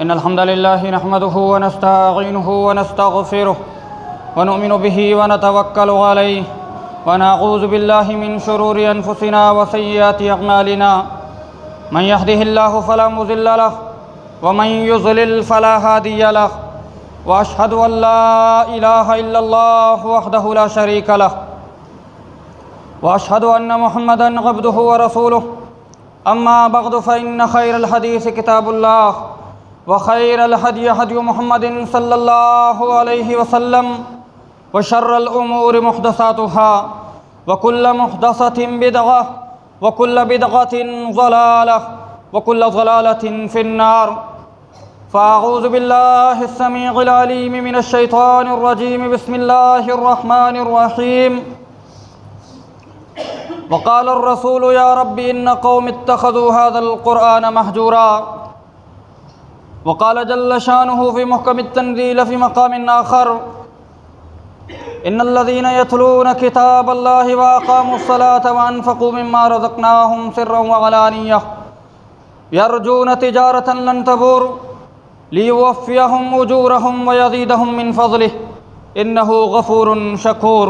إن الحمد لله نحمده ونستعينه ونستغفره ونؤمن به ونتوكل عليه ونعوذ بالله من شرور أنفسنا وسيئات أعمالنا من يهده الله فلا مضل له ومن يضلل فلا هادي له وأشهد أن لا إله إلا الله وحده لا شريك له وأشهد أن محمدًا عبده ورسوله أما بعد فإن خير الحديث كتاب الله وخير الهدي هدي محمد صلى الله عليه وسلم وشر الأمور محدثاتها وكل محدثة بدعة وكل بدعة ضلالة وكل ضلالة في النار فأعوذ بالله السميع العليم من الشيطان الرجيم بسم الله الرحمن الرحيم وقال الرسول يا رب إن قوم اتخذوا هذا القرآن مهجورا وقال جل شانه في محكم التنزيل في مقام آخر إن الذين يتلون كتاب الله وأقاموا الصلاة وأنفقوا مما رزقناهم سرا وعلانية يرجون تجارة لن تبور ليوفيهم أجورهم ويزيدهم من فضله إنه غفور شكور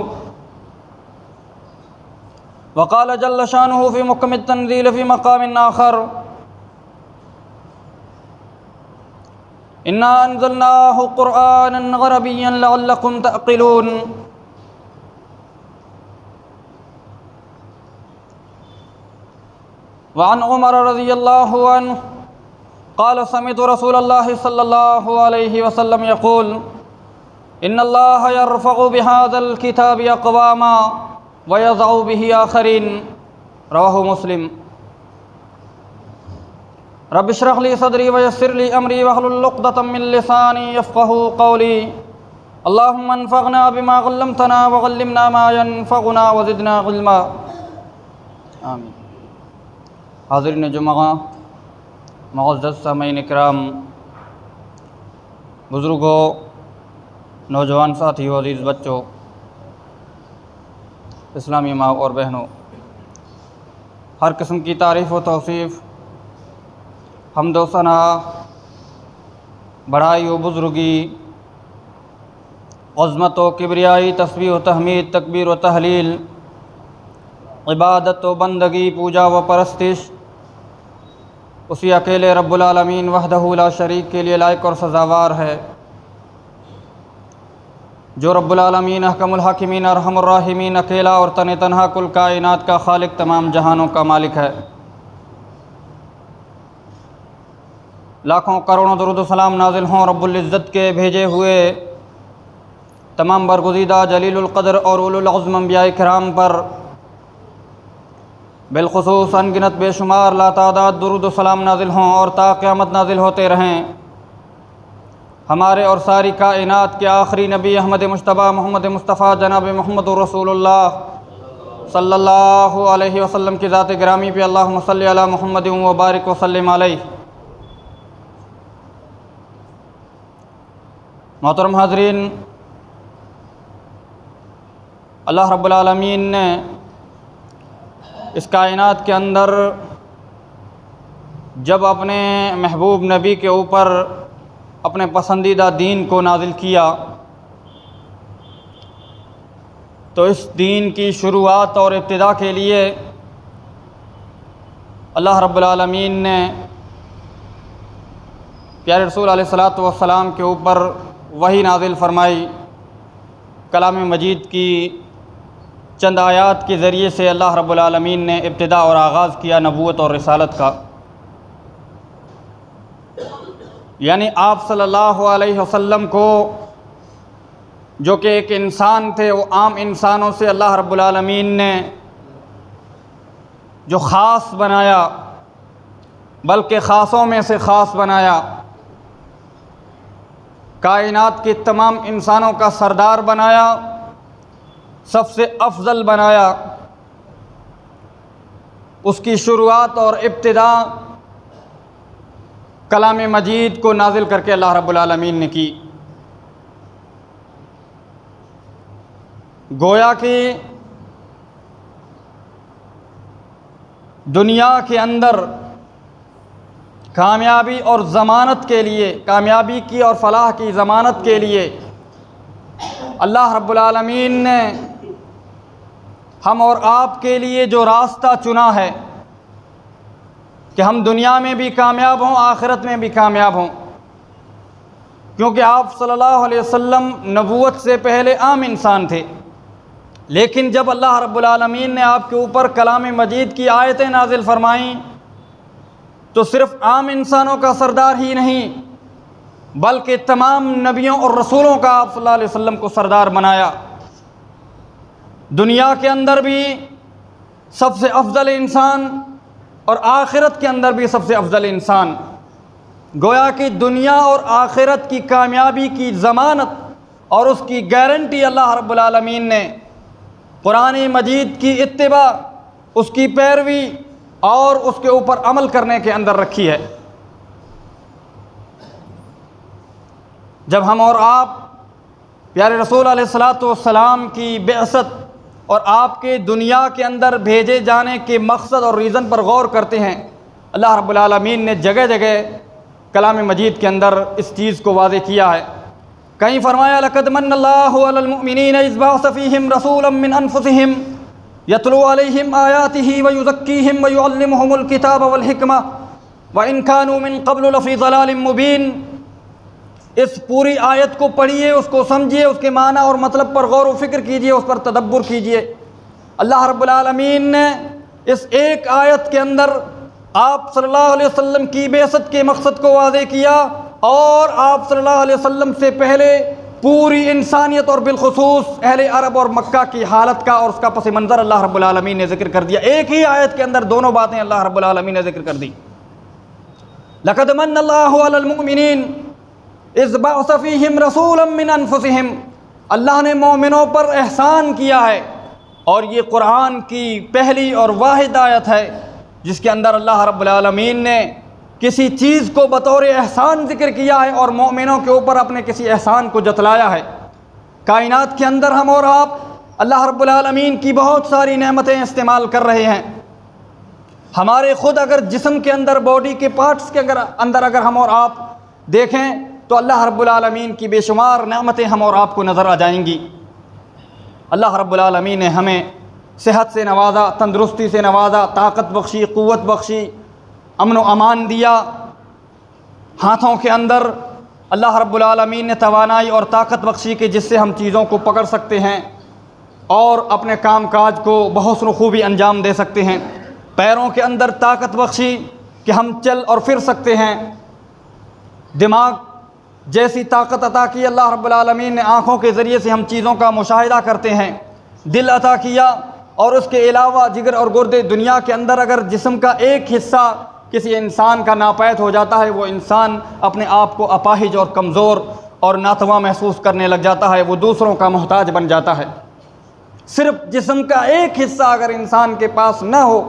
وقال جل شانه في محكم التنزيل في مقام آخر إنا أنزلناه قرآنا عربيا لعلكم تعقلون وعن عمر رضي الله عنه قال سمعت رسول الله صلى الله عليه وسلم يقول إن الله يرفع بهذا الكتاب أقواما ويضع به آخرين رواه مسلم رب اشرح لي صدري ويسر لي أمري واحلل عقدة من لساني يفقهوا قولي اللهم انفعنا بما علمتنا وعلمنا ما ينفعنا وزدنا علما آمین۔ حاضرین جمعہ، معزز سامعین اکرام، بزرگوں، نوجوان ساتھیوں، عزیز بچوں، اسلامی ماں اور بہنوں، ہر قسم کی تعریف و توصیف، حمد و ثنا، بڑائی و بزرگی، عظمت و کبریائی، تسبیح و تحمید، تکبیر و تحلیل، عبادت و بندگی، پوجا و پرستش اسی اکیلے رب العالمین وحدہ لا شریک کے لیے لائق اور سزاوار ہے، جو رب العالمین احکم الحاکمین ارحم الراحمین، اکیلا اور تنہا کل کائنات کا خالق، تمام جہانوں کا مالک ہے۔ لاکھوں کروڑوں درود و سلام نازل ہوں رب العزت کے بھیجے ہوئے تمام برگزیدہ جلیل القدر اور اولو العزم انبیاء کرام پر، بالخصوص انگنت بے شمار لاتعداد درود و سلام نازل ہوں اور تا قیامت نازل ہوتے رہیں ہمارے اور ساری کائنات کے آخری نبی احمد مجتبیٰ محمد مصطفیٰ جناب محمد رسول اللہ صلی اللہ علیہ وسلم کی ذات گرامی پہ اللہم صلی علی محمد و بارک وسلم علیہ۔ محترم حاضرین، اللہ رب العالمین نے اس کائنات کے اندر جب اپنے محبوب نبی کے اوپر اپنے پسندیدہ دین کو نازل کیا تو اس دین کی شروعات اور ابتدا کے لیے اللہ رب العالمین نے پیارے رسول علیہ الصلاۃ والسلام کے اوپر وحی نازل فرمائی، کلام مجید کی چند آیات کے ذریعے سے اللہ رب العالمین نے ابتدا اور آغاز کیا نبوت اور رسالت کا، یعنی آپ صلی اللہ علیہ وسلم کو جو کہ ایک انسان تھے، وہ عام انسانوں سے اللہ رب العالمین نے جو خاص بنایا، بلکہ خاصوں میں سے خاص بنایا، کائنات کے تمام انسانوں کا سردار بنایا، سب سے افضل بنایا، اس کی شروعات اور ابتدا کلام مجید کو نازل کر کے اللہ رب العالمین نے کی۔ گویا کہ دنیا کے اندر کامیابی اور ضمانت کے لیے، کامیابی کی اور فلاح کی ضمانت کے لیے اللہ رب العالمین نے ہم اور آپ کے لیے جو راستہ چنا ہے کہ ہم دنیا میں بھی کامیاب ہوں، آخرت میں بھی کامیاب ہوں، کیونکہ آپ صلی اللہ علیہ وسلم نبوت سے پہلے عام انسان تھے، لیکن جب اللہ رب العالمین نے آپ کے اوپر کلام مجید کی آیتیں نازل فرمائیں تو صرف عام انسانوں کا سردار ہی نہیں بلکہ تمام نبیوں اور رسولوں کا آپ صلی اللہ علیہ وسلم کو سردار بنایا۔ دنیا کے اندر بھی سب سے افضل انسان اور آخرت کے اندر بھی سب سے افضل انسان، گویا کہ دنیا اور آخرت کی کامیابی کی ضمانت اور اس کی گارنٹی اللہ رب العالمین نے قرآن مجید کی اتباع، اس کی پیروی اور اس کے اوپر عمل کرنے کے اندر رکھی ہے۔ جب ہم اور آپ پیارے رسول علیہ الصلاۃ والسلام کی بعثت اور آپ کے دنیا کے اندر بھیجے جانے کے مقصد اور ریزن پر غور کرتے ہیں، اللہ رب العالمین نے جگہ جگہ کلام مجید کے اندر اس چیز کو واضح کیا ہے۔ کہیں فرمایا لقد من اللہ علی المؤمنین اذ بعث فیہم رسولا من انفسہم یتلو علیہم آیاتہ ویزکیہم ویعلمہم الکتاب والحکمہ وان کانوا من قبل لفی ضلال مبین۔ اس پوری آیت کو پڑھیے، اس کو سمجھیے، اس کے معنی اور مطلب پر غور و فکر کیجیے، اس پر تدبر کیجیے۔ اللہ رب العالمین نے اس ایک آیت کے اندر آپ صلی اللہ علیہ وسلم کی بعثت کے مقصد کو واضح کیا، اور آپ صلی اللہ علیہ وسلم سے پہلے پوری انسانیت اور بالخصوص اہل عرب اور مکہ کی حالت کا اور اس کا پس منظر اللہ رب العالمین نے ذکر کر دیا۔ ایک ہی آیت کے اندر دونوں باتیں اللہ رب العالمین نے ذکر کر دی۔ لقد من اللہ علی المؤمنین اذ بعث فیہم رسولا من انفسہم، اللہ نے مومنوں پر احسان کیا ہے، اور یہ قرآن کی پہلی اور واحد آیت ہے جس کے اندر اللہ رب العالمین نے کسی چیز کو بطور احسان ذکر کیا ہے اور مومنوں کے اوپر اپنے کسی احسان کو جتلایا ہے۔ کائنات کے اندر ہم اور آپ اللہ رب العالمین کی بہت ساری نعمتیں استعمال کر رہے ہیں۔ ہمارے خود اگر جسم کے اندر، باڈی کے پارٹس کے اندر اگر ہم اور آپ دیکھیں تو اللہ رب العالمین کی بے شمار نعمتیں ہم اور آپ کو نظر آ جائیں گی۔ اللہ رب العالمین نے ہمیں صحت سے نوازا، تندرستی سے نوازا، طاقت بخشی، قوت بخشی، امن و امان دیا۔ ہاتھوں کے اندر اللہ رب العالمین نے توانائی اور طاقت بخشی کہ جس سے ہم چیزوں کو پکڑ سکتے ہیں اور اپنے کام کاج کو بحسن و خوبی انجام دے سکتے ہیں۔ پیروں کے اندر طاقت بخشی کہ ہم چل اور پھر سکتے ہیں۔ دماغ جیسی طاقت عطا کی اللہ رب العالمین نے، آنکھوں کے ذریعے سے ہم چیزوں کا مشاہدہ کرتے ہیں۔ دل عطا کیا، اور اس کے علاوہ جگر اور گردے۔ دنیا کے اندر اگر جسم کا ایک حصہ کسی انسان کا ناپید ہو جاتا ہے، وہ انسان اپنے آپ کو اپاہج اور کمزور اور ناتواں محسوس کرنے لگ جاتا ہے، وہ دوسروں کا محتاج بن جاتا ہے۔ صرف جسم کا ایک حصہ اگر انسان کے پاس نہ ہو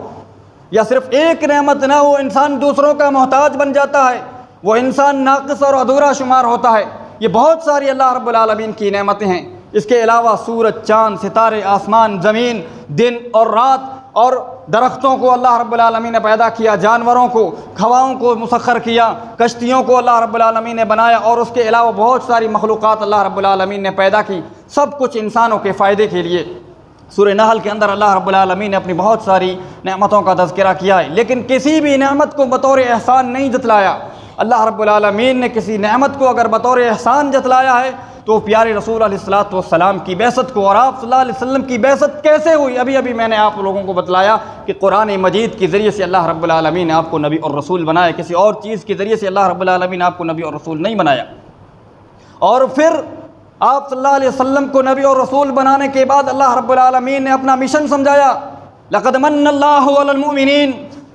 یا صرف ایک نعمت نہ ہو، انسان دوسروں کا محتاج بن جاتا ہے، وہ انسان ناقص اور ادھورا شمار ہوتا ہے۔ یہ بہت ساری اللہ رب العالمین کی نعمتیں ہیں۔ اس کے علاوہ سورج، چاند، ستارے، آسمان، زمین، دن اور رات، اور درختوں کو اللہ رب العالمین نے پیدا کیا، جانوروں کو، ہواؤں کو مسخر کیا، کشتیوں کو اللہ رب العالمین نے بنایا، اور اس کے علاوہ بہت ساری مخلوقات اللہ رب العالمین نے پیدا کی، سب کچھ انسانوں کے فائدے کے لیے۔ سورہ نحل کے اندر اللہ رب العالمین نے اپنی بہت ساری نعمتوں کا تذکرہ کیا ہے، لیکن کسی بھی نعمت کو بطور احسان نہیں جتلایا۔ اللہ رب العالمین نے کسی نعمت کو اگر بطور احسان جتلایا ہے تو پیارے رسول علیہ الصلاۃ والسلام کی بعثت کو، اور آپ صلی اللہ علیہ وسلم کی بعثت کیسے ہوئی ابھی میں نے آپ لوگوں کو بتلایا کہ قرآن مجید کے ذریعے سے اللہ رب العالمین نے آپ کو نبی اور رسول بنایا، کسی اور چیز کے ذریعے سے اللہ رب العالمین نے آپ کو نبی اور رسول نہیں بنایا۔ اور پھر آپ صلی اللہ علیہ وسلم کو نبی اور رسول بنانے کے بعد اللہ رب العالمین نے اپنا مشن سمجھایا۔ لقد من اللہ علی المؤمنین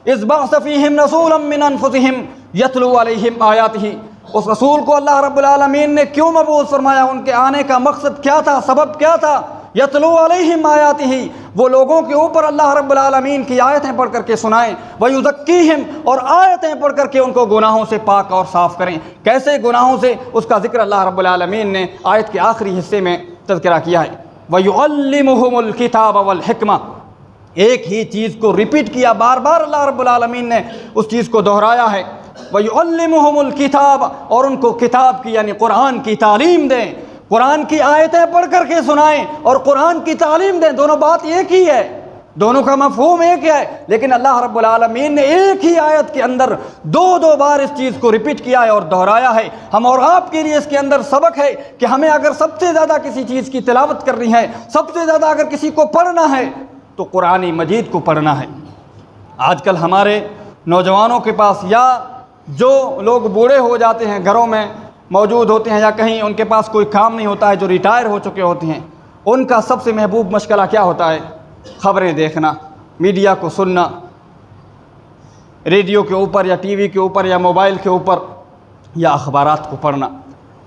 اذ بعث فیہم رسولا من انفسہم یتلو علیہم آیاتہ۔ اس رسول کو اللہ رب العالمین نے کیوں مبعوث فرمایا؟ ان کے آنے کا مقصد کیا تھا؟ سبب کیا تھا؟ یتلو علیہم آیاتہ، وہ لوگوں کے اوپر اللہ رب العالمین کی آیتیں پڑھ کر کے سنائیں، ویزکیہم، اور آیتیں پڑھ کر کے ان کو گناہوں سے پاک اور صاف کریں۔ کیسے گناہوں سے؟ اس کا ذکر اللہ رب العالمین نے آیت کے آخری حصے میں تذکرہ کیا ہے۔ ویعلمہم الکتاب والحکمہ، ایک ہی چیز کو ریپیٹ کیا، بار بار اللہ رب العالمین نے اس چیز کو دہرایا ہے۔ وَيُعَلِّمُهُمُ الْكِتَابَ، اور ان کو کتاب کی یعنی قرآن کی تعلیم دیں، قرآن کی آیتیں پڑھ کر کے سنائیں اور قرآن کی تعلیم دیں۔ دونوں بات ایک ہی ہے، دونوں کا مفہوم ایک ہے، لیکن اللہ رب العالمین نے ایک ہی آیت کے اندر دو بار اس چیز کو ریپیٹ کیا ہے اور دہرایا ہے۔ ہم اور آپ کے لیے اس کے اندر سبق ہے کہ ہمیں اگر سب سے زیادہ کسی چیز کی تلاوت کرنی ہے، سب سے زیادہ اگر کسی کو پڑھنا ہے تو قرآن مجید کو پڑھنا ہے۔ آج کل ہمارے نوجوانوں کے پاس، یا جو لوگ بوڑھے ہو جاتے ہیں گھروں میں موجود ہوتے ہیں، یا کہیں ان کے پاس کوئی کام نہیں ہوتا ہے، جو ریٹائر ہو چکے ہوتے ہیں، ان کا سب سے محبوب مشغلہ کیا ہوتا ہے؟ خبریں دیکھنا، میڈیا کو سننا، ریڈیو کے اوپر یا ٹی وی کے اوپر یا موبائل کے اوپر، یا اخبارات کو پڑھنا۔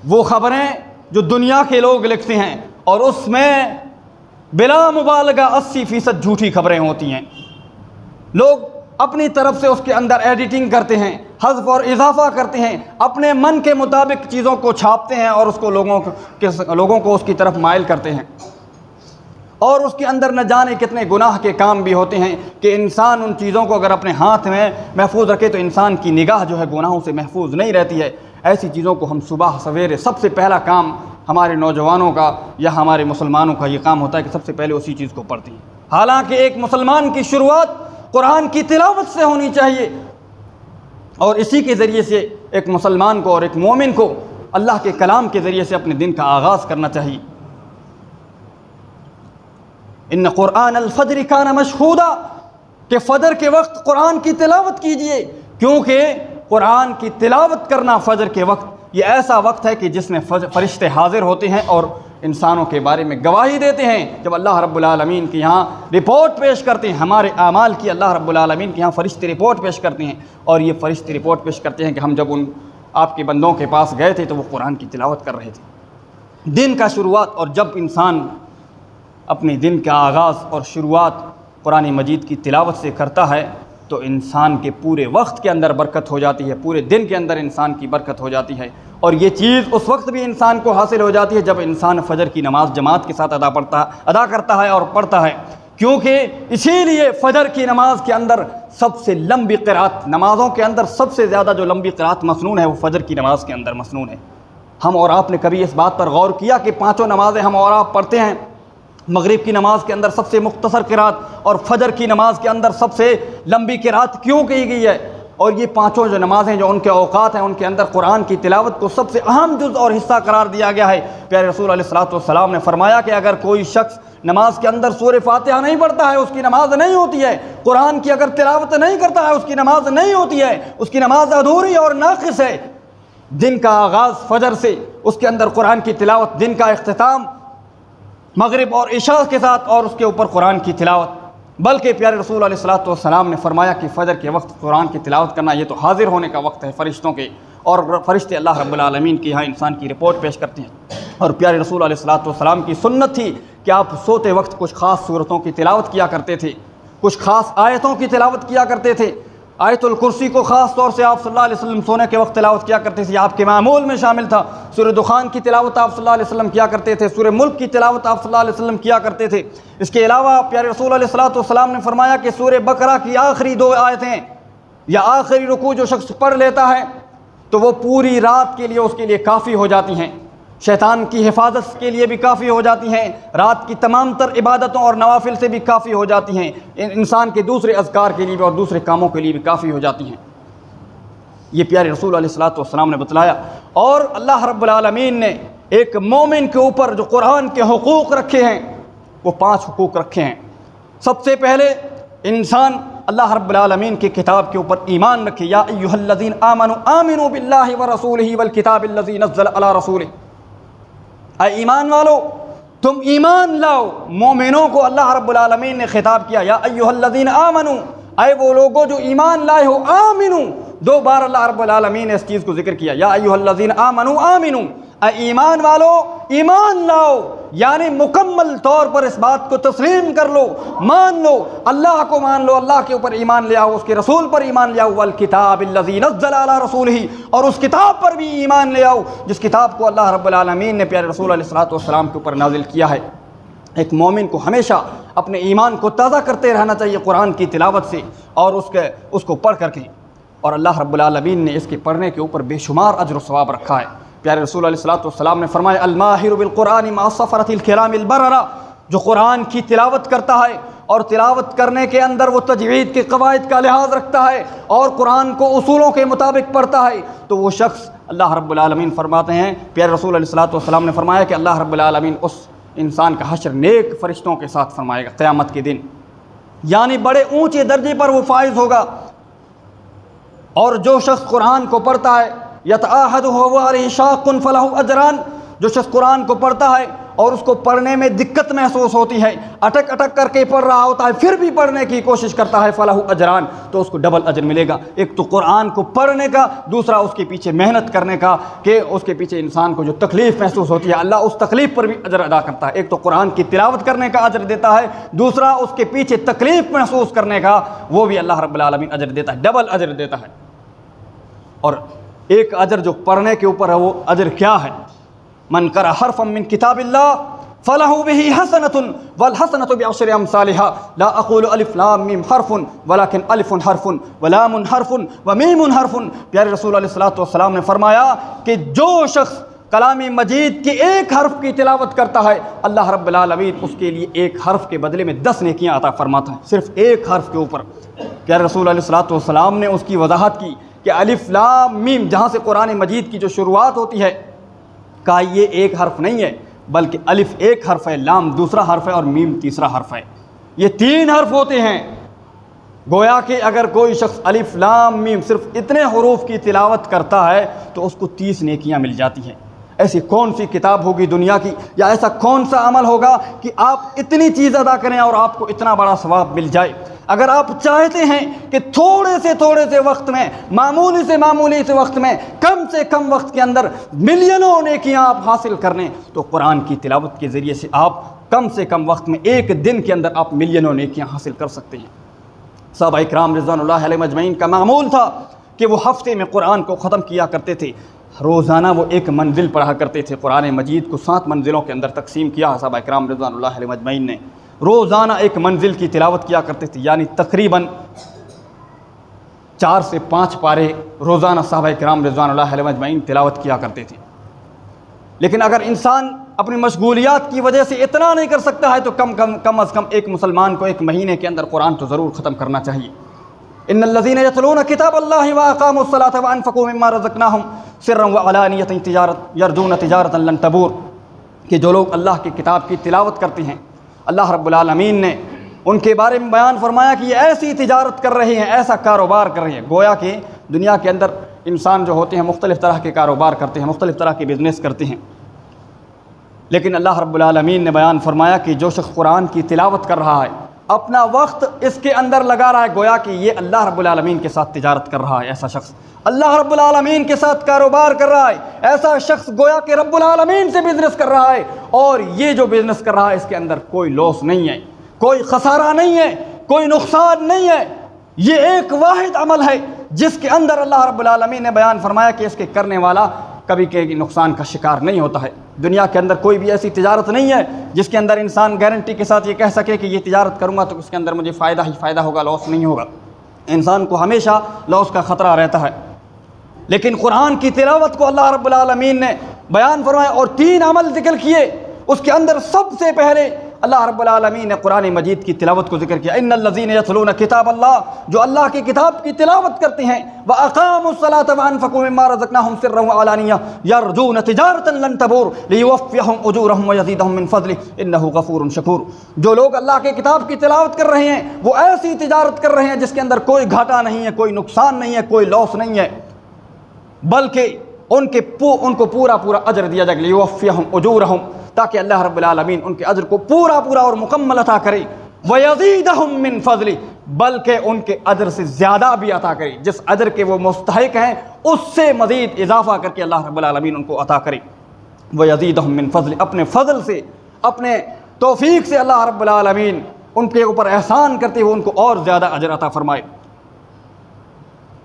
وہ خبریں جو دنیا کے لوگ لکھتے ہیں اور اس میں بلا مبالغہ 80% جھوٹی خبریں ہوتی ہیں۔ لوگ اپنی طرف سے اس کے اندر ایڈیٹنگ کرتے ہیں، حذف اور اضافہ کرتے ہیں، اپنے من کے مطابق چیزوں کو چھاپتے ہیں اور اس کو لوگوں کو اس کی طرف مائل کرتے ہیں، اور اس کے اندر نہ جانے کتنے گناہ کے کام بھی ہوتے ہیں کہ انسان ان چیزوں کو اگر اپنے ہاتھ میں محفوظ رکھے تو انسان کی نگاہ جو ہے گناہوں سے محفوظ نہیں رہتی ہے۔ ایسی چیزوں کو ہم صبح سویرے، سب سے پہلا کام ہمارے نوجوانوں کا یا ہمارے مسلمانوں کا یہ کام ہوتا ہے کہ سب سے پہلے اسی چیز کو پڑھتے ہیں۔ حالانکہ ایک مسلمان کی شروعات قرآن کی تلاوت سے ہونی چاہیے، اور اسی کے ذریعے سے ایک مسلمان کو اور ایک مومن کو اللہ کے کلام کے ذریعے سے اپنے دن کا آغاز کرنا چاہیے۔ ان قرآن الفجر کان مشہودا، کہ فجر کے وقت قرآن کی تلاوت کیجئے، کیونکہ قرآن کی تلاوت کرنا فجر کے وقت یہ ایسا وقت ہے کہ جس میں فرشتے حاضر ہوتے ہیں اور انسانوں کے بارے میں گواہی دیتے ہیں۔ جب اللہ رب العالمین کے یہاں رپورٹ پیش کرتے ہیں ہمارے اعمال کی، اللہ رب العالمین کے یہاں فرشتے رپورٹ پیش کرتے ہیں، اور یہ فرشتے رپورٹ پیش کرتے ہیں کہ ہم جب آپ کے بندوں کے پاس گئے تھے تو وہ قرآن کی تلاوت کر رہے تھے۔ دن کا شروعات، اور جب انسان اپنے دن کا آغاز اور شروعات قرآن مجید کی تلاوت سے کرتا ہے تو انسان کے پورے وقت کے اندر برکت ہو جاتی ہے، پورے دن کے اندر انسان کی برکت ہو جاتی ہے۔ اور یہ چیز اس وقت بھی انسان کو حاصل ہو جاتی ہے جب انسان فجر کی نماز جماعت کے ساتھ ادا کرتا ہے اور پڑھتا ہے، کیونکہ اسی لیے فجر کی نماز کے اندر سب سے لمبی قرات، نمازوں کے اندر سب سے زیادہ جو لمبی قرات مسنون ہے وہ فجر کی نماز کے اندر مسنون ہے۔ ہم اور آپ نے کبھی اس بات پر غور کیا کہ پانچوں نمازیں ہم اور آپ پڑھتے ہیں، مغرب کی نماز کے اندر سب سے مختصر قرات اور فجر کی نماز کے اندر سب سے لمبی قرات کیوں کی گئی ہے؟ اور یہ پانچوں جو نمازیں جو ان کے اوقات ہیں ان کے اندر قرآن کی تلاوت کو سب سے اہم جز اور حصہ قرار دیا گیا ہے۔ پیارے رسول علیہ الصلوۃ والسلام نے فرمایا کہ اگر کوئی شخص نماز کے اندر سورہ فاتحہ نہیں پڑھتا ہے اس کی نماز نہیں ہوتی ہے، قرآن کی اگر تلاوت نہیں کرتا ہے اس کی نماز نہیں ہوتی ہے، اس کی نماز ادھوری اور ناقص ہے۔ دن کا آغاز فجر سے، اس کے اندر قرآن کی تلاوت، دن کا اختتام مغرب اور عشاء کے ساتھ، اور اس کے اوپر قرآن کی تلاوت۔ بلکہ پیارے رسول علیہ الصلوۃ والسلام نے فرمایا کہ فجر کے وقت قرآن کی تلاوت کرنا یہ تو حاضر ہونے کا وقت ہے فرشتوں کے، اور فرشتے اللہ رب العالمین کے یہاں انسان کی رپورٹ پیش کرتے ہیں۔ اور پیارے رسول علیہ الصلوۃ والسلام کی سنت تھی کہ آپ سوتے وقت کچھ خاص صورتوں کی تلاوت کیا کرتے تھے، کچھ خاص آیتوں کی تلاوت کیا کرتے تھے۔ آیت الکرسی کو خاص طور سے آپ صلی اللہ علیہ وسلم سونے کے وقت تلاوت کیا کرتے تھے، آپ کے معمول میں شامل تھا۔ سورہ دخان کی تلاوت آپ صلی اللہ علیہ وسلم کیا کرتے تھے، سورہ ملک کی تلاوت آپ صلی اللہ علیہ وسلم کیا کرتے تھے۔ اس کے علاوہ پیارے رسول علیہ الصلوۃ والسلام نے فرمایا کہ سورہ بقرہ کی آخری 2 آیتیں یا آخری رکوع جو شخص پڑھ لیتا ہے تو وہ پوری رات کے لیے اس کے لیے کافی ہو جاتی ہیں، شیطان کی حفاظت کے لیے بھی کافی ہو جاتی ہیں، رات کی تمام تر عبادتوں اور نوافل سے بھی کافی ہو جاتی ہیں، انسان کے دوسرے اذکار کے لیے بھی اور دوسرے کاموں کے لیے بھی کافی ہو جاتی ہیں۔ یہ پیارے رسول علیہ الصلوۃ والسلام نے بتلایا۔ اور اللہ رب العالمین نے ایک مومن کے اوپر جو قرآن کے حقوق رکھے ہیں وہ 5 حقوق رکھے ہیں۔ سب سے پہلے انسان اللہ رب العالمین کی کتاب کے اوپر ایمان رکھے۔ یا ایھا الذین آمنوا آمنوا باللہ ورسولہ والکتاب الذی نزل علی رسولہ، اے ایمان والو تم ایمان لاؤ۔ مومنوں کو اللہ رب العالمین نے خطاب کیا، یا ایھا الذین آمنوا، اے وہ لوگوں جو ایمان لائے ہو، آمنو 2 بار اللہ رب العالمین نے اس چیز کو ذکر کیا، یا ایھا الذین آمنوا آمنو، اے ایمان والو ایمان لاؤ، یعنی مکمل طور پر اس بات کو تسلیم کر لو، مان لو، اللہ کو مان لو، اللہ کے اوپر ایمان لے آؤ، اس کے رسول پر ایمان لے آؤ، والکتاب الذی نزل علی رسولہ، اور اس کتاب پر بھی ایمان لے آؤ جس کتاب کو اللہ رب العالمین نے پیارے رسول علیہ الصلوۃ والسلام کے اوپر نازل کیا ہے۔ ایک مومن کو ہمیشہ اپنے ایمان کو تازہ کرتے رہنا چاہیے قرآن کی تلاوت سے اور اس کو پڑھ کر کے۔ اور اللہ رب العالمین نے اس کے پڑھنے کے اوپر بے شمار اجر و ثواب رکھا ہے۔ پیارے رسول علیہ الصلوۃ والسلام نے فرمایا الماہر بالقرآن مع السفرۃ الکرام البررہ، جو قرآن کی تلاوت کرتا ہے اور تلاوت کرنے کے اندر وہ تجوید کے قواعد کا لحاظ رکھتا ہے اور قرآن کو اصولوں کے مطابق پڑھتا ہے، تو وہ شخص اللہ رب العالمین فرماتے ہیں، پیارے رسول علیہ الصلوۃ والسلام نے فرمایا کہ اللہ رب العالمین اس انسان کا حشر نیک فرشتوں کے ساتھ فرمائے گا قیامت کے دن، یعنی بڑے اونچے درجے پر وہ فائز ہوگا۔ اور جو شخص قرآن کو پڑھتا ہے یتعاہدہ وعلیہ شاق فلہ اجران، جو شخص قرآن کو پڑھتا ہے اور اس کو پڑھنے میں دقت محسوس ہوتی ہے، اٹک اٹک کر کے پڑھ رہا ہوتا ہے پھر بھی پڑھنے کی کوشش کرتا ہے، فلہ اجران، تو اس کو ڈبل اجر ملے گا، ایک تو قرآن کو پڑھنے کا، دوسرا اس کے پیچھے محنت کرنے کا کہ اس کے پیچھے انسان کو جو تکلیف محسوس ہوتی ہے اللہ اس تکلیف پر بھی اجر ادا کرتا ہے، ایک تو قرآن کی تلاوت کرنے کا اجر دیتا ہے، دوسرا اس کے پیچھے تکلیف محسوس کرنے کا وہ بھی اللہ رب العالمین اجر دیتا ہے، ڈبل اجر دیتا ہے۔ اور ایک اجر جو پڑھنے کے اوپر ہے وہ اجر کیا ہے؟ من قرأ حرفا من کتاب اللہ فلہ بہ حسنۃ والحسنۃ بعشر امثالها لا اقول الف لام میم حرف ولكن الف حرف ولام حرف ومیم حرف۔ پیارے رسول علیہ الصلوۃ والسلام نے فرمایا کہ جو شخص کلام مجید کے ایک حرف کی تلاوت کرتا ہے اللہ رب العالمین اس کے لیے ایک حرف کے بدلے میں 10 نیکیاں عطا فرماتا ہے، صرف ایک حرف کے اوپر۔ پیارے رسول علیہ الصلوۃ والسلام نے اس کی وضاحت کی کہ الف لام میم جہاں سے قرآن مجید کی جو شروعات ہوتی ہے، کہا یہ ایک حرف نہیں ہے بلکہ الف ایک حرف ہے، لام دوسرا حرف ہے اور میم تیسرا حرف ہے، یہ 3 حرف ہوتے ہیں۔ گویا کہ اگر کوئی شخص الف لام میم صرف اتنے حروف کی تلاوت کرتا ہے تو اس کو 30 نیکیاں مل جاتی ہیں۔ ایسی کون سی کتاب ہوگی دنیا کی یا ایسا کون سا عمل ہوگا کہ آپ اتنی چیز ادا کریں اور آپ کو اتنا بڑا ثواب مل جائے؟ اگر آپ چاہتے ہیں کہ تھوڑے سے وقت میں، معمولی سے وقت میں، کم سے کم وقت کے اندر ملینوں نیکیاں آپ حاصل کر لیں تو قرآن کی تلاوت کے ذریعے سے آپ کم سے کم وقت میں ایک دن کے اندر آپ ملینوں نیکیاں حاصل کر سکتے ہیں۔ صحابہ اکرام رضوان اللہ علیہم اجمعین کا معمول تھا کہ وہ ہفتے میں قرآن کو ختم کیا کرتے تھے، روزانہ وہ ایک منزل پڑھا کرتے تھے۔ قرآن مجید کو 7 منزلوں کے اندر تقسیم کیا صحابہ اکرام رضوان اللہ علیہم اجمعین نے، روزانہ ایک منزل کی تلاوت کیا کرتے تھے، یعنی تقریباً 4 سے 5 پارے روزانہ صحابہ کرام رضوان اللہ علیہم اجمعین تلاوت کیا کرتے تھے۔ لیکن اگر انسان اپنی مشغولیات کی وجہ سے اتنا نہیں کر سکتا ہے تو کم از کم ایک مسلمان کو ایک مہینے کے اندر قرآن تو ضرور ختم کرنا چاہیے۔ ان الذين يتلون كتاب الله واقاموا الصلاة وانفقوا مما رزقناهم سرا وعلانية يرجون تجارة لن تبور، کہ جو لوگ اللہ کی کتاب کی تلاوت کرتے ہیں اللہ رب العالمین نے ان کے بارے میں بیان فرمایا کہ یہ ایسی تجارت کر رہے ہیں، ایسا کاروبار کر رہے ہیں۔ گویا کہ دنیا کے اندر انسان جو ہوتے ہیں مختلف طرح کے کاروبار کرتے ہیں، مختلف طرح کے بزنس کرتے ہیں، لیکن اللہ رب العالمین نے بیان فرمایا کہ جو شخص قرآن کی تلاوت کر رہا ہے، اپنا وقت اس کے اندر لگا رہا ہے، گویا کہ یہ اللہ رب العالمین کے ساتھ تجارت کر رہا ہے۔ ایسا شخص اللہ رب العالمین کے ساتھ کاروبار کر رہا ہے، ایسا شخص گویا کہ رب العالمین سے بزنس کر رہا ہے، اور یہ جو بزنس کر رہا ہے اس کے اندر کوئی لاس نہیں ہے، کوئی خسارہ نہیں ہے، کوئی نقصان نہیں ہے۔ یہ ایک واحد عمل ہے جس کے اندر اللہ رب العالمین نے بیان فرمایا کہ اس کے کرنے والا کبھی کہ نقصان کا شکار نہیں ہوتا ہے۔ دنیا کے اندر کوئی بھی ایسی تجارت نہیں ہے جس کے اندر انسان گارنٹی کے ساتھ یہ کہہ سکے کہ یہ تجارت کروں گا تو اس کے اندر مجھے فائدہ ہی فائدہ ہوگا، لاس نہیں ہوگا۔ انسان کو ہمیشہ لاس کا خطرہ رہتا ہے۔ لیکن قرآن کی تلاوت کو اللہ رب العالمین نے بیان فرمایا اور 3 عمل ذکر کیے، اس کے اندر سب سے پہلے اللہ رب العالمین نے قرآن مجید کی تلاوت کو ذکر کیا۔ ان الذین یتلون کتاب اللہ، جو اللہ کی کتاب کی تلاوت کرتے ہیں، واقاموا الصلاۃ وانفقوا مما رزقناهم سرا وعلانیہ یرجون تجارۃ لن تبور لیوفیہم اجورہم ویزیدہم من فضلہ انہ غفور شکور۔ جو لوگ اللہ کی کتاب کی تلاوت کر رہے ہیں وہ ایسی تجارت کر رہے ہیں جس کے اندر کوئی گھاٹا نہیں ہے، کوئی نقصان نہیں ہے، کوئی لاس نہیں ہے، بلکہ ان کو پورا اجر دیا جائے گا، لیوفیہم اجورہم، تاکہ اللہ رب العالمین ان کے اجر کو پورا اور مکمل عطا کرے، وَيَزِيدَهُم مِّن فَضْلِ، بلکہ ان کے اجر سے زیادہ بھی عطا کرے، جس اجر کے وہ مستحق ہیں اس سے مزید اضافہ کر کے اللہ رب العالمین ان کو عطا کرے۔ وَيَزِيدَهُم مِّن فَضْلِ، اپنے فضل سے، اپنے توفیق سے اللہ رب العالمین ان کے اوپر احسان کرتے ہوئے ان کو اور زیادہ اجر عطا فرمائے۔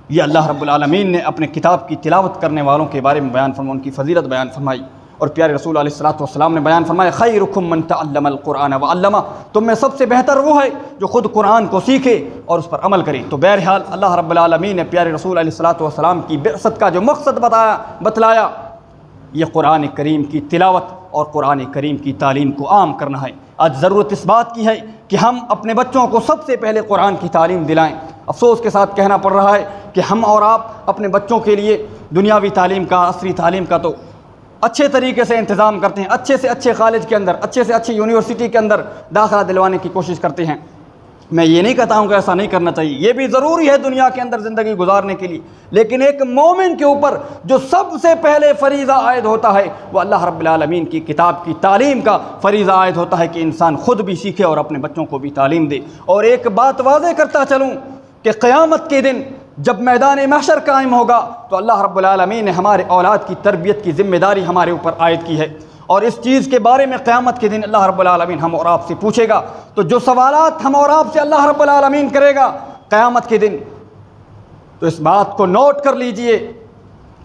یہ اللہ رب العالمین نے اپنے کتاب کی تلاوت کرنے والوں کے بارے میں بیان فرمایا، ان کی فضیلت بیان فرمائی۔ اور پیارے رسول علیہ الصلوۃ والسلام نے بیان فرمایا خیرکم من تعلم القرآن وعلمہ، تم میں سب سے بہتر وہ ہے جو خود قرآن کو سیکھے اور اس پر عمل کرے۔ تو بہرحال اللہ رب العالمین نے پیارے رسول علیہ الصلوۃ والسلام کی بعثت کا جو مقصد بتلایا، یہ قرآن کریم کی تلاوت اور قرآن کریم کی تعلیم کو عام کرنا ہے۔ آج ضرورت اس بات کی ہے کہ ہم اپنے بچوں کو سب سے پہلے قرآن کی تعلیم دلائیں۔ افسوس کے ساتھ کہنا پڑ رہا ہے کہ ہم اور آپ اپنے بچوں کے لیے دنیاوی تعلیم کا، عصری تعلیم کا تو اچھے طریقے سے انتظام کرتے ہیں، اچھے سے اچھے کالج کے اندر، اچھے سے اچھی یونیورسٹی کے اندر داخلہ دلوانے کی کوشش کرتے ہیں۔ میں یہ نہیں کہتا ہوں کہ ایسا نہیں کرنا چاہیے، یہ بھی ضروری ہے دنیا کے اندر زندگی گزارنے کے لیے، لیکن ایک مومن کے اوپر جو سب سے پہلے فریضہ عائد ہوتا ہے وہ اللہ رب العالمین کی کتاب کی تعلیم کا فریضہ عائد ہوتا ہے کہ انسان خود بھی سیکھے اور اپنے بچوں کو بھی تعلیم دے۔ اور ایک بات واضح کرتا چلوں کہ قیامت کے دن جب میدان محشر قائم ہوگا تو اللہ رب العالمین نے ہمارے اولاد کی تربیت کی ذمہ داری ہمارے اوپر عائد کی ہے، اور اس چیز کے بارے میں قیامت کے دن اللہ رب العالمین ہم اور آپ سے پوچھے گا۔ تو جو سوالات ہم اور آپ سے اللہ رب العالمین کرے گا قیامت کے دن، تو اس بات کو نوٹ کر لیجئے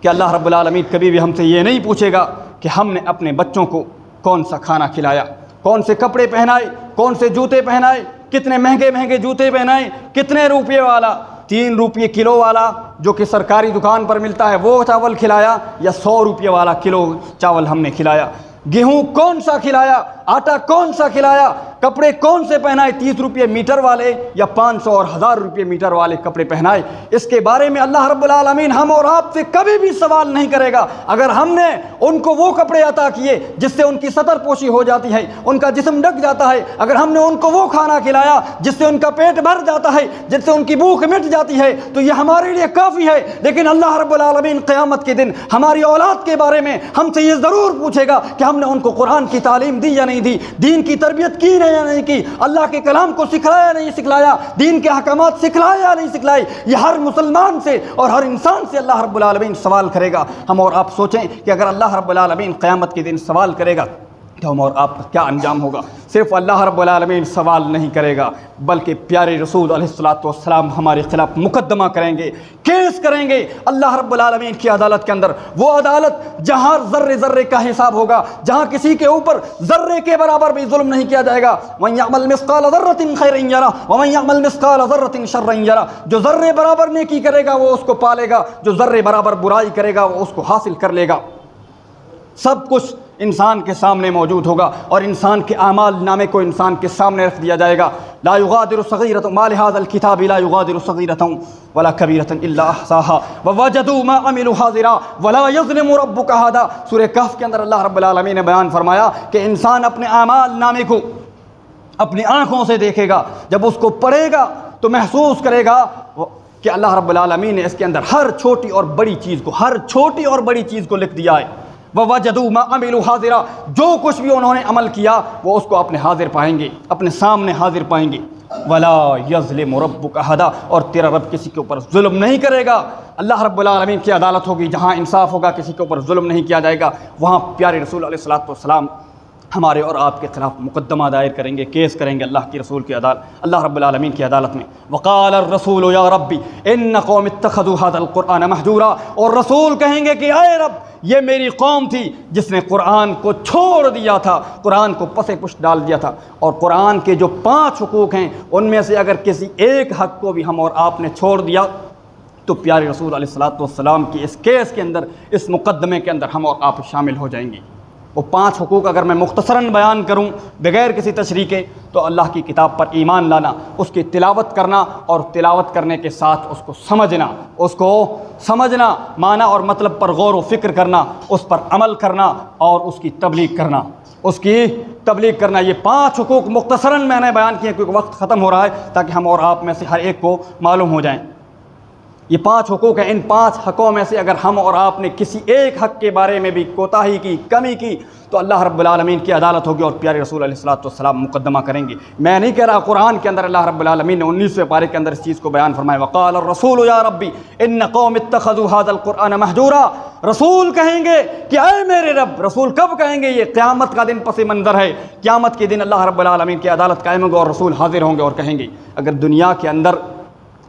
کہ اللہ رب العالمین کبھی بھی ہم سے یہ نہیں پوچھے گا کہ ہم نے اپنے بچوں کو کون سا کھانا کھلایا، کون سے کپڑے پہنائے، کون سے جوتے پہنائے، کتنے مہنگے مہنگے جوتے پہنائے، کتنے روپے والا 3 روپے کلو والا جو کہ سرکاری دکان پر ملتا ہے وہ چاول کھلایا، یا 100 روپے والا کلو چاول ہم نے کھلایا، گیہوں کون سا کھلایا، آٹا کون سا کھلایا، کپڑے کون سے پہنائے، 30 روپے میٹر والے یا 500 اور 1000 روپے میٹر والے کپڑے پہنائے۔ اس کے بارے میں اللہ رب العالمین ہم اور آپ سے کبھی بھی سوال نہیں کرے گا۔ اگر ہم نے ان کو وہ کپڑے عطا کیے جس سے ان کی سطر پوشی ہو جاتی ہے، ان کا جسم ڈھک جاتا ہے، اگر ہم نے ان کو وہ کھانا کھلایا جس سے ان کا پیٹ بھر جاتا ہے، جس سے ان کی بھوک مٹ جاتی ہے، تو یہ ہمارے لیے کافی ہے۔ لیکن اللہ رب العالمین قیامت کے دن ہماری اولاد کے بارے میں ہم سے یہ ضرور پوچھے گا کہ ہم نے ان کو قرآن کی تعلیم دی یا نہیں دی، دین کی تربیت کی یا نہیں کی، اللہ کے کلام کو سکھلایا نہیں سکھلایا، دین کے احکامات سکھلائے یا نہیں سکھلائے۔ یہ ہر مسلمان سے اور ہر انسان سے اللہ رب العالمین سوال کرے گا۔ ہم اور آپ سوچیں کہ اگر اللہ رب العالمین قیامت کے دن سوال کرے گا تو ہم اور آپ کا کیا انجام ہوگا۔ صرف اللہ رب العالمین سوال نہیں کرے گا بلکہ پیارے رسول علیہ الصلوۃ والسلام ہمارے خلاف مقدمہ کریں گے، کیس کریں گے اللہ رب العالمین کی عدالت کے اندر، وہ عدالت جہاں ذرے ذرے کا حساب ہوگا، جہاں کسی کے اوپر ذرے کے برابر بھی ظلم نہیں کیا جائے گا۔ وَمَن يَعْمَلْ مِثْقَالَ ذَرَّةٍ خَيْرًا يَرَهُ وَمَن يَعْمَلْ مِثْقَالَ ذَرَّةٍ شَرًّا يَرَهُ، جو ذرے برابر نیکی کرے گا وہ اس کو پالے گا، جو ذرے برابر برائی کرے گا وہ اس کو حاصل کر لے گا۔ سب کچھ انسان کے سامنے موجود ہوگا، اور انسان کے اعمال نامے کو انسان کے سامنے رکھ دیا جائے گا۔ لا يغادر صغيرة ما لهذا الكتاب لا يغادر صغيرة ولا كبيرة الا احصاها ووجدوا ما عملوا حاضرا ولا يظلم ربك احدا۔ سورہ کہف کے اندر اللہ رب العالمین نے بیان فرمایا کہ انسان اپنے اعمال نامے کو اپنی آنکھوں سے دیکھے گا، جب اس کو پڑھے گا تو محسوس کرے گا کہ اللہ رب العالمین نے اس کے اندر ہر چھوٹی اور بڑی چیز کو لکھ دیا ہے۔ وَوَجَدُوا مَا عَمِلُوا حَاضِرًا، جو کچھ بھی انہوں نے عمل کیا وہ اس کو اپنے حاضر پائیں گے، اپنے سامنے حاضر پائیں گے۔ وَلَا يَظْلِمُ رَبُّكَ أَحَدًا، اور تیرا رب کسی کے اوپر ظلم نہیں کرے گا۔ اللہ رب العالمین کی عدالت ہوگی جہاں انصاف ہوگا، کسی کے اوپر ظلم نہیں کیا جائے گا، وہاں پیارے رسول علیہ الصلوۃ والسلام ہمارے اور آپ کے خلاف مقدمہ دائر کریں گے، کیس کریں گے اللہ کی رسول کی عدالت، اللہ رب العالمین کی عدالت میں۔ وقال الرسول یا ربی ان قوم اتخذوا هذا القرآن مہجورا، اور رسول کہیں گے کہ اے رب یہ میری قوم تھی جس نے قرآن کو چھوڑ دیا تھا، قرآن کو پس پشت ڈال دیا تھا، اور قرآن کے جو 5 حقوق ہیں ان میں سے اگر کسی ایک حق کو بھی ہم اور آپ نے چھوڑ دیا تو پیارے رسول علیہ الصلوۃ والسلام کی اس کیس کے اندر، اس مقدمے کے اندر ہم اور آپ شامل ہو جائیں گے۔ وہ 5 حقوق اگر میں مختصراً بیان کروں بغیر کسی تشریح کے، تو اللہ کی کتاب پر ایمان لانا، اس کی تلاوت کرنا، اور تلاوت کرنے کے ساتھ اس کو سمجھنا، معنی اور مطلب پر غور و فکر کرنا، اس پر عمل کرنا اور اس کی تبلیغ کرنا۔ یہ 5 حقوق مختصراً میں نے بیان کیے کیونکہ وقت ختم ہو رہا ہے تاکہ ہم اور آپ میں سے ہر ایک کو معلوم ہو جائیں۔ یہ 5 حقوق ہیں، ان 5 حقوں میں سے اگر ہم اور آپ نے کسی ایک حق کے بارے میں بھی کوتاہی کی، کمی کی، تو اللہ رب العالمین کی عدالت ہوگی اور پیارے رسول علیہ الصلوۃ والسلام مقدمہ کریں گے۔ میں نہیں کہہ رہا، قرآن کے اندر اللہ رب العالمین نے 19ویں پارے کے اندر اس چیز کو بیان فرمایا، وقال الرسول یا ربی ان قوم اتخذوا هذا القرآن مہجورا۔ رسول کہیں گے کہ اے میرے رب، رسول کب کہیں گے؟ یہ قیامت کا دن پس منظر ہے، قیامت کے دن اللہ رب العالمین کی عدالت قائم ہوگی اور رسول حاضر ہوں گے اور کہیں گے۔ اگر دنیا کے اندر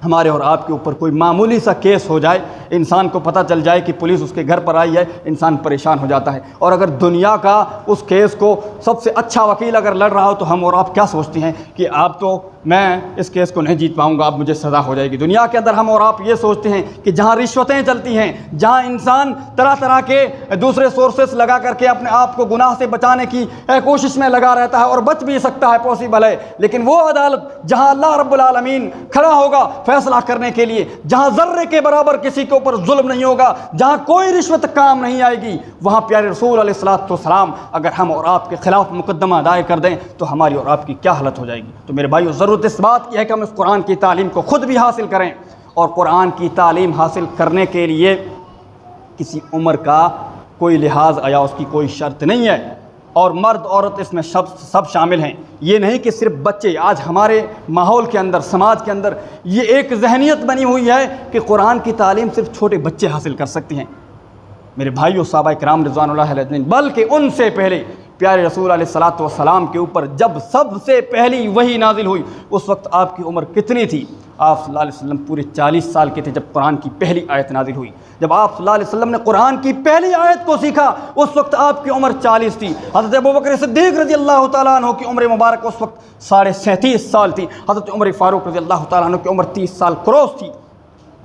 ہمارے اور آپ کے اوپر کوئی معمولی سا کیس ہو جائے، انسان کو پتہ چل جائے کہ پولیس اس کے گھر پر آئی ہے، انسان پریشان ہو جاتا ہے۔ اور اگر دنیا کا اس کیس کو سب سے اچھا وکیل اگر لڑ رہا ہو تو ہم اور آپ کیا سوچتے ہیں کہ آپ تو میں اس کیس کو نہیں جیت پاؤں گا، اب مجھے سزا ہو جائے گی۔ دنیا کے اندر ہم اور آپ یہ سوچتے ہیں کہ جہاں رشوتیں چلتی ہیں، جہاں انسان طرح طرح کے دوسرے سورسز لگا کر کے اپنے آپ کو گناہ سے بچانے کی کوشش میں لگا رہتا ہے اور بچ بھی سکتا ہے، پاسبل ہے، لیکن وہ عدالت جہاں اللہ رب العالمین کھڑا ہوگا فیصلہ کرنے کے لیے، جہاں ذرے کے برابر کسی کے اوپر ظلم نہیں ہوگا، جہاں کوئی رشوت کام نہیں آئے گی، وہاں پیارے رسول علیہ الصلوۃ والسلام اگر ہم اور آپ کے خلاف مقدمہ دائر کر دیں تو ہماری اور آپ کی کیا حالت ہو جائے گی۔ تو میرے بھائیو، ضرورت اس بات کی ہے کہ ہم اس قرآن کی تعلیم کو خود بھی حاصل کریں، اور قرآن کی تعلیم حاصل کرنے کے لیے کسی عمر کا کوئی لحاظ یا اس کی کوئی شرط نہیں ہے، اور مرد عورت اس میں سب شامل ہیں۔ یہ نہیں کہ صرف بچے، آج ہمارے ماحول کے اندر، سماج کے اندر یہ ایک ذہنیت بنی ہوئی ہے کہ قرآن کی تعلیم صرف چھوٹے بچے حاصل کر سکتے ہیں۔ میرے بھائیو، صحابہ کرام رضوان اللہ علیہ اجمعین، بلکہ ان سے پہلے پیارے رسول علیہ الصلوۃ والسلام کے اوپر جب سب سے پہلی وحی نازل ہوئی، اس وقت آپ کی عمر کتنی تھی؟ آپ صلی اللہ علیہ وسلم پورے 40 سال کے تھے جب قرآن کی پہلی آیت نازل ہوئی۔ جب آپ صلی اللہ علیہ وسلم نے قرآن کی پہلی آیت کو سیکھا اس وقت آپ کی عمر 40 تھی۔ حضرت ابوبکر صدیق رضی اللہ تعالیٰ عنہ کی عمر مبارک اس وقت 37.5 سال تھی۔ حضرت عمر فاروق رضی اللہ تعالیٰ عنہ کی عمر 30 سال کروس تھی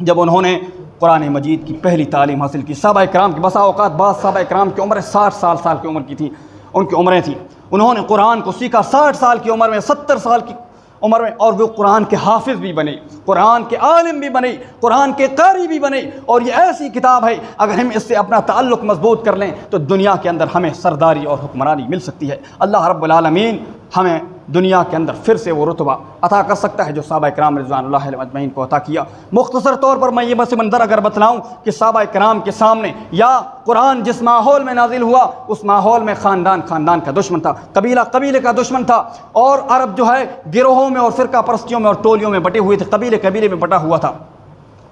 جب انہوں نے قرآن مجید کی پہلی تعلیم حاصل کی۔ صحابہ کرام کی بسا اوقات بعض صحابہ کرام کی عمر 60 سال کی عمر کی تھی، ان کی عمریں تھیں، انہوں نے قرآن کو سیکھا 60 سال کی عمر میں، 70 سال کی عمر میں، اور وہ قرآن کے حافظ بھی بنے، قرآن کے عالم بھی بنے، قرآن کے قاری بھی بنے۔ اور یہ ایسی کتاب ہے اگر ہم اس سے اپنا تعلق مضبوط کر لیں تو دنیا کے اندر ہمیں سرداری اور حکمرانی مل سکتی ہے۔ اللہ رب العالمین ہمیں دنیا کے اندر پھر سے وہ رتبہ عطا کر سکتا ہے جو صحابہ کرام رضوان اللہ علیہ اجمعین کو عطا کیا۔ مختصر طور پر میں یہ بس منظر اگر بتلاؤں کہ صحابہ کرام کے سامنے یا قرآن جس ماحول میں نازل ہوا اس ماحول میں خاندان کا دشمن تھا، قبیلے کا دشمن تھا، اور عرب جو ہے گروہوں میں اور فرقہ پرستیوں میں اور ٹولیوں میں بٹے ہوئے تھے، قبیلے میں بٹا ہوا تھا۔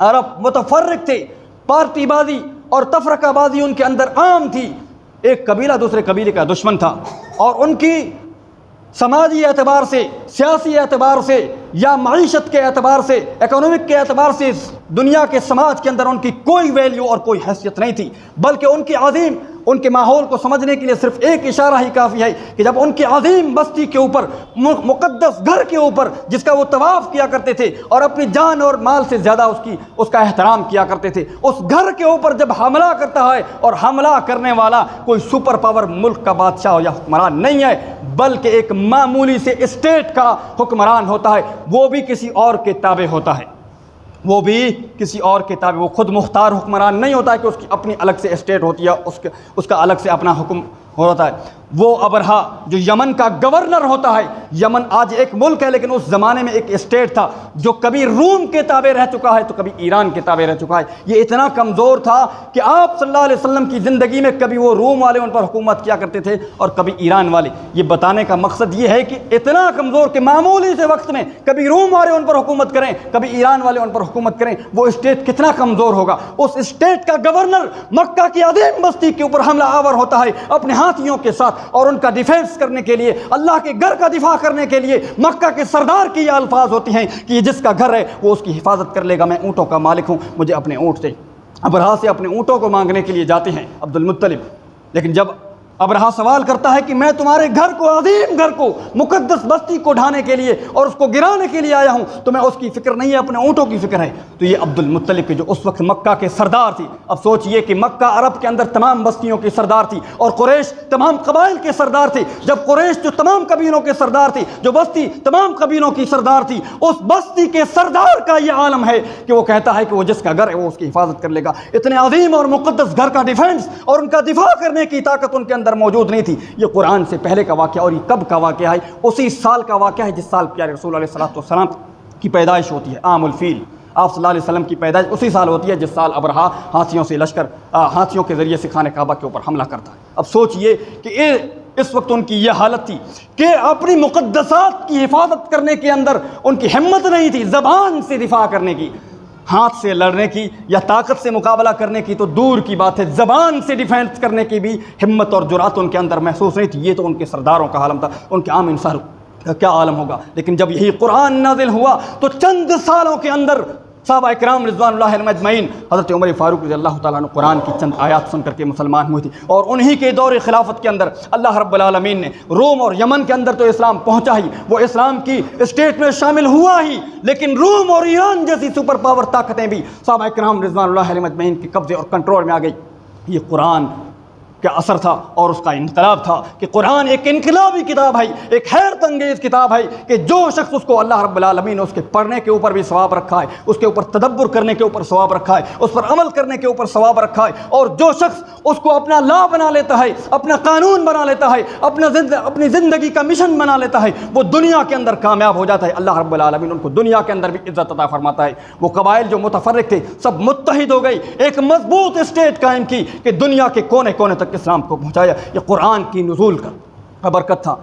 عرب متفرق تھے، پارٹی بازی اور تفرقہ بازی ان کے اندر عام تھی۔ ایک قبیلہ دوسرے قبیلے کا دشمن تھا، اور ان کی سماجی اعتبار سے، سیاسی اعتبار سے یا معیشت کے اعتبار سے، اکنامک کے اعتبار سے دنیا کے سماج کے اندر ان کی کوئی ویلیو اور کوئی حیثیت نہیں تھی، بلکہ ان کی عظیم، ان کے ماحول کو سمجھنے کے لیے صرف ایک اشارہ ہی کافی ہے کہ جب ان کی عظیم بستی کے اوپر، مقدس گھر کے اوپر جس کا وہ طواف کیا کرتے تھے اور اپنی جان اور مال سے زیادہ اس کا احترام کیا کرتے تھے، اس گھر کے اوپر جب حملہ کرتا ہے اور حملہ کرنے والا کوئی سپر پاور ملک کا بادشاہ یا حکمران نہیں ہے بلکہ ایک معمولی سے اسٹیٹ کا حکمران ہوتا ہے، وہ بھی کسی اور کے تابع ہوتا ہے، وہ خود مختار حکمران نہیں ہوتا ہے کہ اس کی اپنی الگ سے اسٹیٹ ہوتی ہے، اس کا الگ سے اپنا حکم ہوتا ہے۔ وہ ابرہا جو یمن کا گورنر ہوتا ہے، یمن آج ایک ملک ہے لیکن اس زمانے میں ایک اسٹیٹ تھا جو کبھی روم کے تابع رہ چکا ہے تو کبھی ایران کے تابع رہ چکا ہے۔ یہ اتنا کمزور تھا کہ آپ صلی اللہ علیہ وسلم کی زندگی میں کبھی وہ روم والے ان پر حکومت کیا کرتے تھے اور کبھی ایران والے۔ یہ بتانے کا مقصد یہ ہے کہ اتنا کمزور کہ معمولی سے وقت میں کبھی روم والے ان پر حکومت کریں، کبھی ایران والے ان پر حکومت کریں، وہ اسٹیٹ کتنا کمزور ہوگا۔ اس اسٹیٹ کا گورنر مکہ کی عظیم بستی کے اوپر حملہ آور ہوتا ہے اپنے ہاتھیوں کے ساتھ، اور ان کا ڈیفینس کرنے کے لیے، اللہ کے گھر کا دفاع کرنے کے لیے مکہ کے سردار کی یہ الفاظ ہوتی ہیں کہ یہ جس کا گھر ہے وہ اس کی حفاظت کر لے گا، میں اونٹوں کا مالک ہوں، مجھے اپنے اونٹ دے۔ ابرہا سے اپنے اونٹوں کو مانگنے کے لیے جاتے ہیں عبد المطلب، لیکن جب ابرہا سوال کرتا ہے کہ میں تمہارے گھر کو، عظیم گھر کو، مقدس بستی کو ڈھانے کے لیے اور اس کو گرانے کے لیے آیا ہوں، تو میں اس کی فکر نہیں ہے، اپنے اونٹوں کی فکر ہے۔ تو یہ عبد المطلب کے جو اس وقت مکہ کے سردار تھی، اب سوچئے کہ مکہ عرب کے اندر تمام بستیوں کی سردار تھی اور قریش تمام قبائل کے سردار تھے۔ جب قریش جو تمام قبیلوں کے سردار تھی، جو بستی تمام قبیلوں کی سردار تھی، اس بستی کے سردار کا یہ عالم ہے کہ وہ کہتا ہے کہ وہ جس کا گھر ہے وہ اس کی حفاظت کر لے گا۔ اتنے عظیم اور مقدس گھر کا ڈیفینس اور ان کا دفاع کرنے کی طاقت ان کے اندر موجود نہیں تھی۔ یہ قرآن سے پہلے کا واقعہ، اور یہ کب کا واقعہ ہے؟ اسی سال کا واقعہ ہے جس سال پیارے رسول علیہ الصلوۃ والسلام کی پیدائش ہوتی ہے، عام الفیل۔ آپ صلی اللہ علیہ وسلم کی پیدائش اسی سال ہوتی ہے جس سال ابرہا ہاتھیوں کے ذریعے سے خانہ کعبہ کے اوپر حملہ کرتا ہے۔ اب سوچئے کہ اس وقت ان کی یہ حالت تھی کہ اپنی مقدسات کی حفاظت کرنے کے اندر ان کی ہمت نہیں تھی، زبان سے دفاع کرنے کی، ہاتھ سے لڑنے کی یا طاقت سے مقابلہ کرنے کی تو دور کی بات ہے، زبان سے ڈیفینس کرنے کی بھی ہمت اور جرأت ان کے اندر محسوس نہیں تھی۔ یہ تو ان کے سرداروں کا عالم تھا، ان کے عام کیا عالم ہوگا۔ لیکن جب یہی قرآن نازل ہوا تو چند سالوں کے اندر صحابہ اکرام رضوان اللہ علیہم اجمعین، حضرت عمر فاروق رضی اللہ تعالیٰ عنہ قرآن کی چند آیات سن کر کے مسلمان ہوئی تھی، اور انہی کے دور خلافت کے اندر اللہ رب العالمین نے روم اور یمن کے اندر تو اسلام پہنچا ہی، وہ اسلام کی اسٹیٹ میں شامل ہوا ہی، لیکن روم اور ایران جیسی سپر پاور طاقتیں بھی صحابہ اکرام رضوان اللہ علیہم اجمعین کے قبضے اور کنٹرول میں آ گئی۔ یہ قرآن کا اثر تھا اور اس کا انقلاب تھا کہ قرآن ایک انقلابی کتاب ہے، ایک حیرت انگیز کتاب ہے کہ جو شخص اس کو اللہ رب العالمین نے اس کے پڑھنے کے اوپر بھی ثواب رکھا ہے، اس کے اوپر تدبر کرنے کے اوپر ثواب رکھا ہے، اس پر عمل کرنے کے اوپر ثواب رکھا ہے، اور جو شخص اس کو اپنا لا بنا لیتا ہے، اپنا قانون بنا لیتا ہے، اپنی زندگی کا مشن بنا لیتا ہے، وہ دنیا کے اندر کامیاب ہو جاتا ہے۔ اللہ رب العالمین ان کو دنیا کے اندر بھی عزت عطا فرماتا ہے۔ وہ قبائل جو متفرق تھے سب متحد ہو گئی، ایک مضبوط اسٹیٹ قائم کی کہ دنیا کے کونے کونے تک اسلام کو پہنچایا۔ یہ قرآن کی نزول کا برکت تھا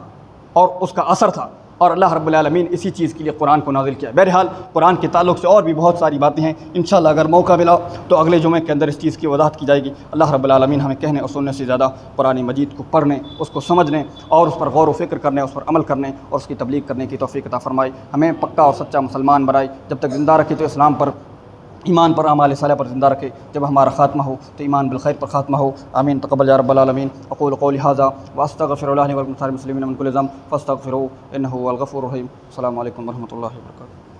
اور اس کا اثر تھا، اور اللہ رب العالمین اسی چیز کے لیے قرآن کو نازل کیا۔ بہرحال قرآن کے تعلق سے اور بھی بہت ساری باتیں ہیں، انشاءاللہ اگر موقع ملا تو اگلے جمعے کے اندر اس چیز کی وضاحت کی جائے گی۔ اللہ رب العالمین ہمیں کہنے اور سننے سے زیادہ قرآن مجید کو پڑھنے، اس کو سمجھنے اور اس پر غور و فکر کرنے، اس پر عمل کرنے اور اس کی تبلیغ کرنے کی توفیق عطا فرمائے۔ ہمیں پکا اور سچا مسلمان بنائے، جب تک زندہ رکھے تو اسلام پر، ایمان پر، اعمال صالحہ پر زندہ رکھے، جب ہمارا خاتمہ ہو تو ایمان بالخیر پر خاتمہ ہو۔ آمین تقبل یا رب العالمین۔ اقول قولی ھذا واستغفر اللہ لي ولكم ولسائر المسلمین من كل ذنب فاستغفروه انه هو الغفور الرحیم۔ السلام علیکم ورحمۃ اللہ وبرکاتہ۔